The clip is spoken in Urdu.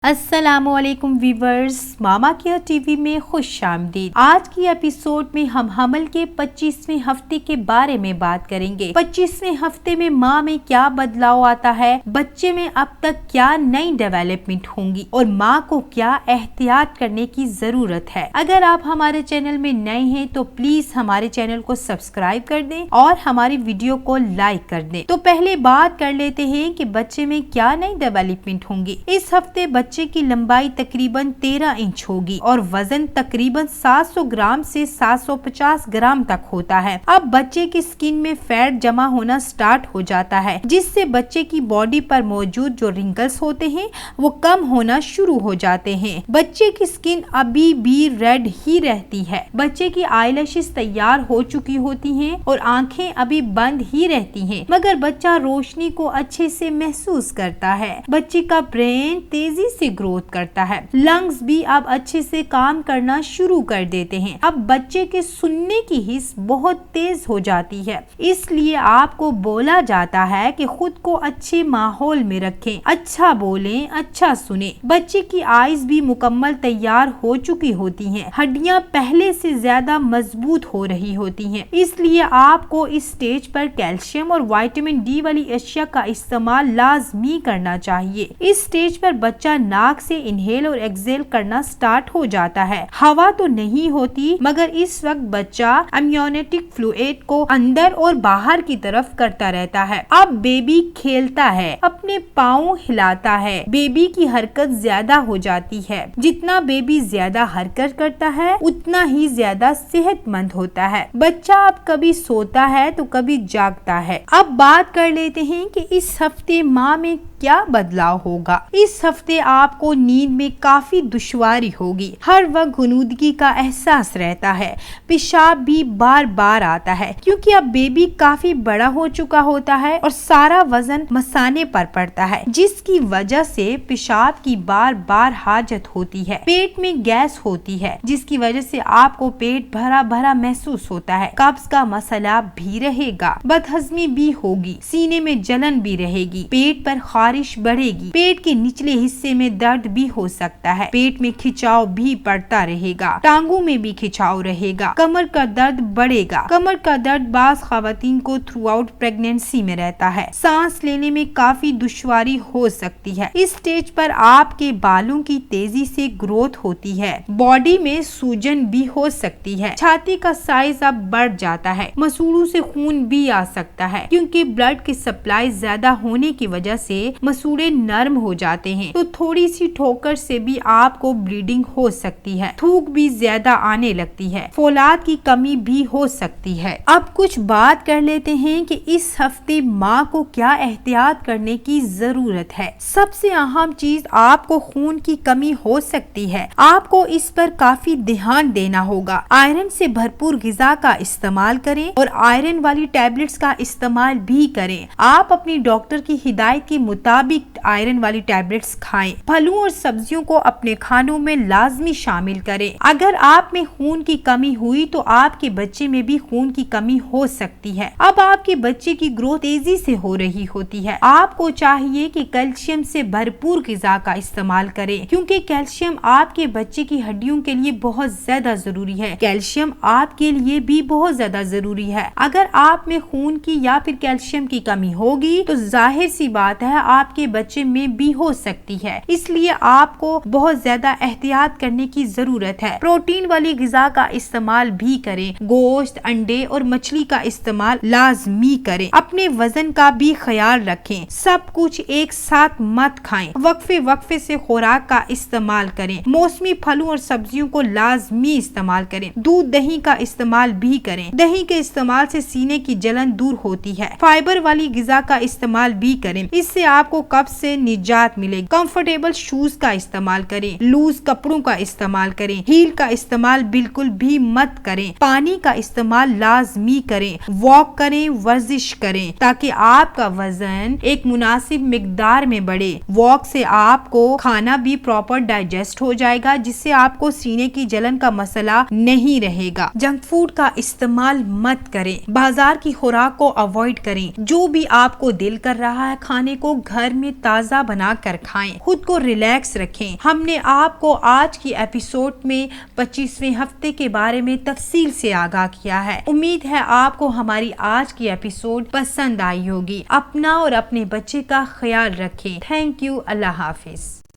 السلام علیکم ویورز، ماما کیئر ٹی وی میں خوش آمدید۔ آج کی ایپیسوڈ میں ہم حمل کے 25ویں ہفتے کے بارے میں بات کریں گے۔ 25ویں ہفتے میں ماں میں کیا بدلاؤ آتا ہے، بچے میں اب تک کیا نئی ڈیولپمنٹ ہوں گی اور ماں کو کیا احتیاط کرنے کی ضرورت ہے۔ اگر آپ ہمارے چینل میں نئے ہیں تو پلیز ہمارے چینل کو سبسکرائب کر دیں اور ہماری ویڈیو کو لائک کر دیں۔ تو پہلے بات کر لیتے ہیں کہ بچے میں کیا نئی ڈیولپمنٹ ہوں گی۔ اس ہفتے بچے کی لمبائی تقریباً 13 انچ ہوگی اور وزن تقریباً 700 گرام سے 750 گرام تک ہوتا ہے۔ اب بچے کی سکن میں فیٹ جمع ہونا سٹارٹ ہو جاتا ہے، جس سے بچے کی باڈی پر موجود جو رنکلز ہوتے ہیں وہ کم ہونا شروع ہو جاتے ہیں۔ بچے کی سکن ابھی بھی ریڈ ہی رہتی ہے، بچے کی آئی لیشز تیار ہو چکی ہوتی ہیں اور آنکھیں ابھی بند ہی رہتی ہیں، مگر بچہ روشنی کو اچھے سے محسوس کرتا ہے۔ بچے کا برین تیزی سے گروتھ کرتا ہے، لنگز بھی اب اچھے سے کام کرنا شروع کر دیتے ہیں۔ اب بچے کے سننے کی حس بہت تیز ہو جاتی ہے، اس لیے آپ کو بولا جاتا ہے کہ خود کو اچھے ماحول میں رکھیں، اچھا بولیں، اچھا سنیں۔ بچے کی آئیز بھی مکمل تیار ہو چکی ہوتی ہیں، ہڈیاں پہلے سے زیادہ مضبوط ہو رہی ہوتی ہیں، اس لیے آپ کو اس سٹیج پر کیلشیم اور وٹامن ڈی والی اشیاء کا استعمال لازمی کرنا چاہیے۔ اس سٹیج پر بچہ ناک سے انہیل اور ایکسیل کرنا سٹارٹ ہو جاتا ہے۔ ہوا تو نہیں ہوتی، مگر اس وقت بچہ امنیوٹک فلوئڈ کو اندر اور باہر کی طرف کرتا رہتا ہے۔ اب بیبی کھیلتا ہے، اپنے پاؤں ہلاتا ہے، بیبی کی حرکت زیادہ ہو جاتی ہے۔ جتنا بیبی زیادہ حرکت کرتا ہے اتنا ہی زیادہ صحت مند ہوتا ہے۔ بچہ اب کبھی سوتا ہے تو کبھی جاگتا ہے۔ اب بات کر لیتے ہیں کہ اس ہفتے ماں میں کیا بدلاؤ ہوگا۔ اس ہفتے آپ کو نیند میں کافی دشواری ہوگی، ہر وقت غنودگی کا احساس رہتا ہے، پیشاب بھی بار بار آتا ہے کیونکہ اب بیبی کافی بڑا ہو چکا ہوتا ہے اور سارا وزن مثانے پر پڑتا ہے، جس کی وجہ سے پیشاب کی بار بار حاجت ہوتی ہے۔ پیٹ میں گیس ہوتی ہے جس کی وجہ سے آپ کو پیٹ بھرا بھرا محسوس ہوتا ہے۔ قبض کا مسئلہ بھی رہے گا، بدہضمی بھی ہوگی، سینے میں جلن بھی رہے گی، پیٹ پر خارش بڑھے گی، پیٹ کے نچلے حصے میں درد بھی ہو سکتا ہے، پیٹ میں کھچاؤ بھی پڑتا رہے گا، ٹانگوں میں بھی کھچاؤ رہے گا، کمر کا درد بڑھے گا۔ کمر کا درد بعض خواتین کو تھرو آؤٹ پریگنینسی میں رہتا ہے، سانس لینے میں کافی دشواری ہو سکتی ہے۔ اس سٹیج پر آپ کے بالوں کی تیزی سے گروتھ ہوتی ہے، باڈی میں سوجن بھی ہو سکتی ہے، چھاتی کا سائز اب بڑھ جاتا ہے، مسوڑوں سے خون بھی آ سکتا ہے کیونکہ بلڈ کی سپلائی زیادہ ہونے کی وجہ سے مسوڑے نرم ہو جاتے ہیں، تو تھوڑی سی ٹھوکر سے بھی آپ کو بلیڈنگ ہو سکتی ہے، تھوک بھی زیادہ آنے لگتی ہے، فولاد کی کمی بھی ہو سکتی ہے۔ اب کچھ بات کر لیتے ہیں کہ اس ہفتے ماں کو کیا احتیاط کرنے کی ضرورت ہے۔ سب سے اہم چیز، آپ کو خون کی کمی ہو سکتی ہے، آپ کو اس پر کافی دھیان دینا ہوگا۔ آئرن سے بھرپور غذا کا استعمال کریں اور آئرن والی ٹیبلٹس کا استعمال بھی کریں۔ آپ اپنی ڈاکٹر کی ہدایت کے مطابق آئرن والی ٹیبلٹس کھائیں۔ پھلوں اور سبزیوں کو اپنے کھانوں میں لازمی شامل کریں۔ اگر آپ میں خون کی کمی ہوئی تو آپ کے بچے میں بھی خون کی کمی ہو سکتی ہے۔ اب آپ کے بچے کی گروتھ تیزی سے ہو رہی ہوتی ہے، آپ کو چاہیے کہ کیلشیم سے بھرپور غذا کا استعمال کریں کیونکہ کیلشیم آپ کے بچے کی ہڈیوں کے لیے بہت زیادہ ضروری ہے، کیلشیم آپ کے لیے بھی بہت زیادہ ضروری ہے۔ اگر آپ میں خون کی یا پھر کیلشیم کی کمی ہوگی تو ظاہر سی بات ہے آپ کے بچے میں بھی ہو سکتی ہے، اس لیے آپ کو بہت زیادہ احتیاط کرنے کی ضرورت ہے۔ پروٹین والی غذا کا استعمال بھی کریں، گوشت، انڈے اور مچھلی کا استعمال لازمی کریں۔ اپنے وزن کا بھی خیال رکھیں، سب کچھ ایک ساتھ مت کھائیں، وقفے سے خوراک کا استعمال کریں، موسمی پھلوں اور سبزیوں کو لازمی استعمال کریں، دودھ دہی کا استعمال بھی کریں، دہی کے استعمال سے سینے کی جلن دور ہوتی ہے، فائبر والی غذا کا استعمال بھی کریں، اس سے آپ کو قبض سے نجات ملے گی۔ کمفرٹیبل شوز کا استعمال کریں، لوز کپڑوں کا استعمال کریں، ہیل کا استعمال بالکل بھی مت کریں، پانی کا استعمال لازمی کریں، واک کریں، ورزش کریں تاکہ آپ کا وزن ایک مناسب مقدار میں بڑھے۔ واک سے آپ کو کھانا بھی پراپر ڈائجسٹ ہو جائے گا جس سے آپ کو سینے کی جلن کا مسئلہ نہیں رہے گا۔ جنک فوڈ کا استعمال مت کریں، بازار کی خوراک کو اوائڈ کریں، جو بھی آپ کو دل کر رہا ہے کھانے کو گھر گھر میں تازہ بنا کر کھائیں، خود کو ریلیکس رکھیں۔ ہم نے آپ کو آج کی ایپیسوڈ میں 25ویں ہفتے کے بارے میں تفصیل سے آگاہ کیا ہے۔ امید ہے آپ کو ہماری آج کی ایپیسوڈ پسند آئی ہوگی۔ اپنا اور اپنے بچے کا خیال رکھیں۔ Thank you. اللہ حافظ۔